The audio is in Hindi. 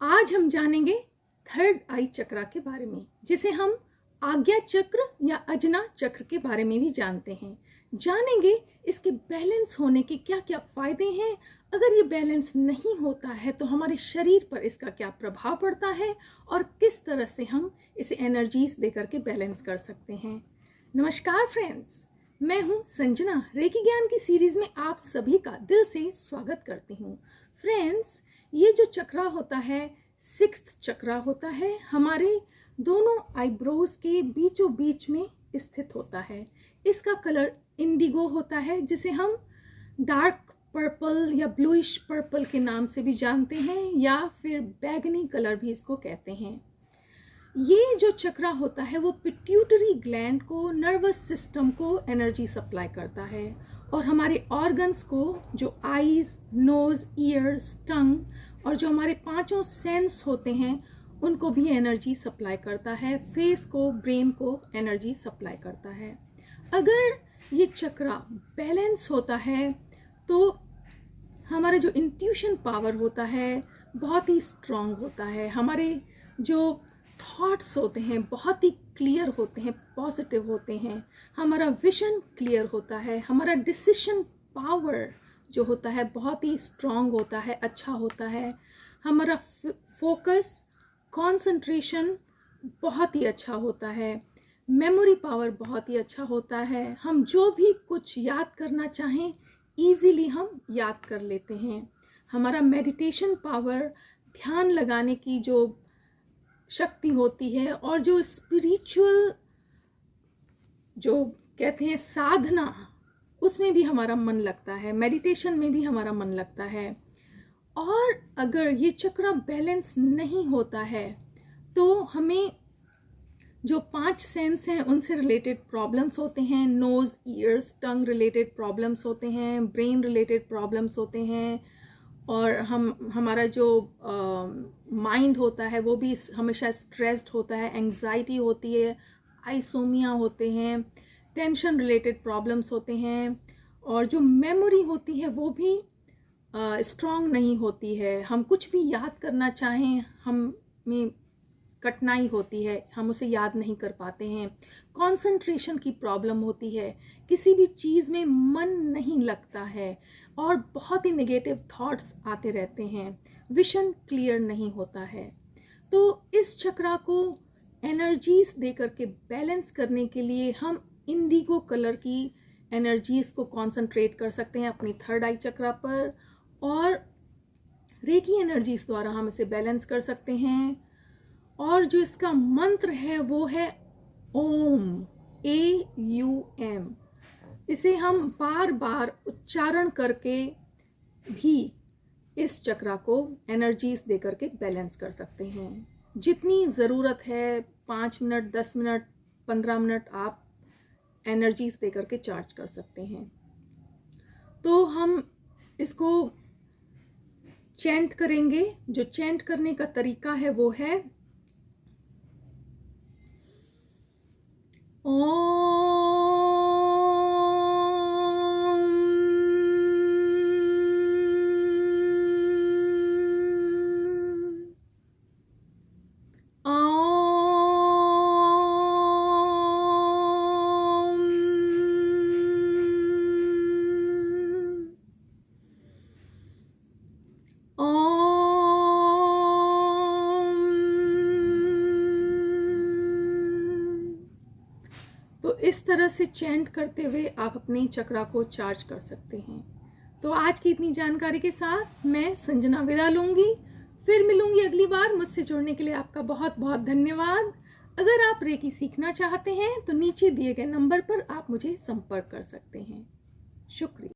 आज हम जानेंगे थर्ड आई चक्र के बारे में, जिसे हम आज्ञा चक्र या अजना चक्र के बारे में भी जानते हैं। जानेंगे इसके बैलेंस होने के क्या क्या फायदे हैं, अगर ये बैलेंस नहीं होता है तो हमारे शरीर पर इसका क्या प्रभाव पड़ता है और किस तरह से हम इसे एनर्जीज देकर के बैलेंस कर सकते हैं। नमस्कार फ्रेंड्स, मैं हूँ संजना। रेकी ज्ञान की सीरीज में आप सभी का दिल से स्वागत करती हूँ। फ्रेंड्स, ये जो चक्रा होता है, सिक्स्थ चक्रा होता है, हमारे दोनों आईब्रोज के बीचों बीच में स्थित होता है। इसका कलर इंडिगो होता है, जिसे हम डार्क पर्पल या ब्लूइश पर्पल के नाम से भी जानते हैं, या फिर बैगनी कलर भी इसको कहते हैं। ये जो चक्रा होता है वो पिट्यूटरी ग्लैंड को, नर्वस सिस्टम को एनर्जी सप्लाई करता है, और हमारे ऑर्गन्स को, जो आईज, नोज, ईयर्स, टंग और जो हमारे पांचों सेंस होते हैं, उनको भी एनर्जी सप्लाई करता है। फेस को, ब्रेन को एनर्जी सप्लाई करता है। अगर ये चक्रा बैलेंस होता है तो हमारा जो इंट्यूशन पावर होता है बहुत ही स्ट्रांग होता है। हमारे जो थॉट्स होते हैं बहुत ही क्लियर होते हैं, पॉजिटिव होते हैं। हमारा विजन क्लियर होता है। हमारा डिसीजन पावर जो होता है बहुत ही स्ट्रांग होता है, अच्छा होता है। हमारा फोकस, कंसंट्रेशन बहुत ही अच्छा होता है। मेमोरी पावर बहुत ही अच्छा होता है। हम जो भी कुछ याद करना चाहें इजीली हम याद कर लेते हैं। हमारा मेडिटेशन पावर, ध्यान लगाने की जो शक्ति होती है, और जो स्पिरिचुअल जो कहते हैं साधना, उसमें भी हमारा मन लगता है, मेडिटेशन में भी हमारा मन लगता है। और अगर ये चक्र बैलेंस नहीं होता है तो हमें जो 5 सेंस हैं उनसे रिलेटेड प्रॉब्लम्स होते हैं। नोज, ईयर्स, टंग रिलेटेड प्रॉब्लम्स होते हैं, ब्रेन रिलेटेड प्रॉब्लम्स होते हैं, और हमारा जो माइंड होता है वो भी हमेशा स्ट्रेस्ड होता है, एंग्जाइटी होती है, आइसोमिया होते हैं, टेंशन रिलेटेड प्रॉब्लम्स होते हैं, और जो मेमोरी होती है वो भी स्ट्रॉन्ग नहीं होती है। हम कुछ भी याद करना चाहें, हमें कठिनाई होती है, हम उसे याद नहीं कर पाते हैं। कंसंट्रेशन की प्रॉब्लम होती है, किसी भी चीज़ में मन नहीं लगता है, और बहुत ही नेगेटिव थॉट्स आते रहते हैं। विजन क्लियर नहीं होता है। तो इस चक्रा को एनर्जीज देकर के बैलेंस करने के लिए हम इंडिगो कलर की एनर्जीज को कंसंट्रेट कर सकते हैं अपनी थर्ड आई चक्रा पर, और रेकी एनर्जीज द्वारा हम इसे बैलेंस कर सकते हैं। और जो इसका मंत्र है वो है ओम, AUM। इसे हम बार बार उच्चारण करके भी इस चक्रा को एनर्जीज देकर के बैलेंस कर सकते हैं। जितनी ज़रूरत है, 5 मिनट, 10 मिनट, 15 मिनट आप एनर्जीज देकर के चार्ज कर सकते हैं। तो हम इसको चैंट करेंगे। जो चैंट करने का तरीका है वो है तो इस तरह से चैंट करते हुए आप अपने चक्रा को चार्ज कर सकते हैं। तो आज की इतनी जानकारी के साथ मैं संजना विदा लूंगी। फिर मिलूंगी अगली बार। मुझसे जुड़ने के लिए आपका बहुत बहुत धन्यवाद। अगर आप रेकी सीखना चाहते हैं तो नीचे दिए गए नंबर पर आप मुझे संपर्क कर सकते हैं। शुक्रिया।